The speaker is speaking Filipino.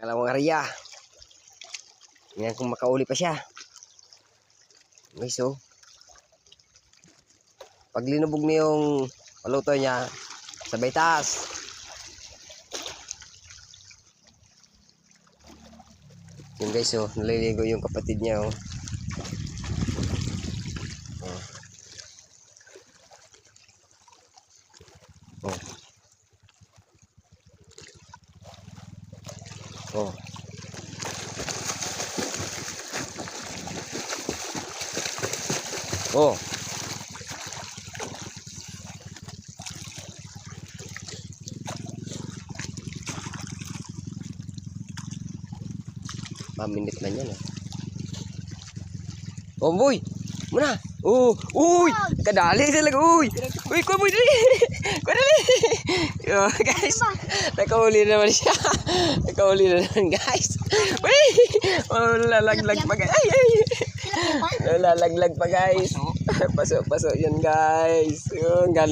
Kalawang area. Yan kung makauli pa siya. Guys, so. Pag linubog na yung paluto niya, sabay taas. Yung guys, so, naliligo yung kapatid niya, oh. Oh. Oh. Oh. Paminit na yan, oh. Oh, boy! Muna! Oh! Uy! Kadali talaga! Uy! Uy! Kuha boy! Dali! Kuha dali! Oh, guys! Nakauli naman siya! Nakauli na naman, guys! Uy! Oh, lalaglag pa, guys! Ay! Ay! Lalaglag pa, guys! Paso! Paso! Yan, guys! Yung galing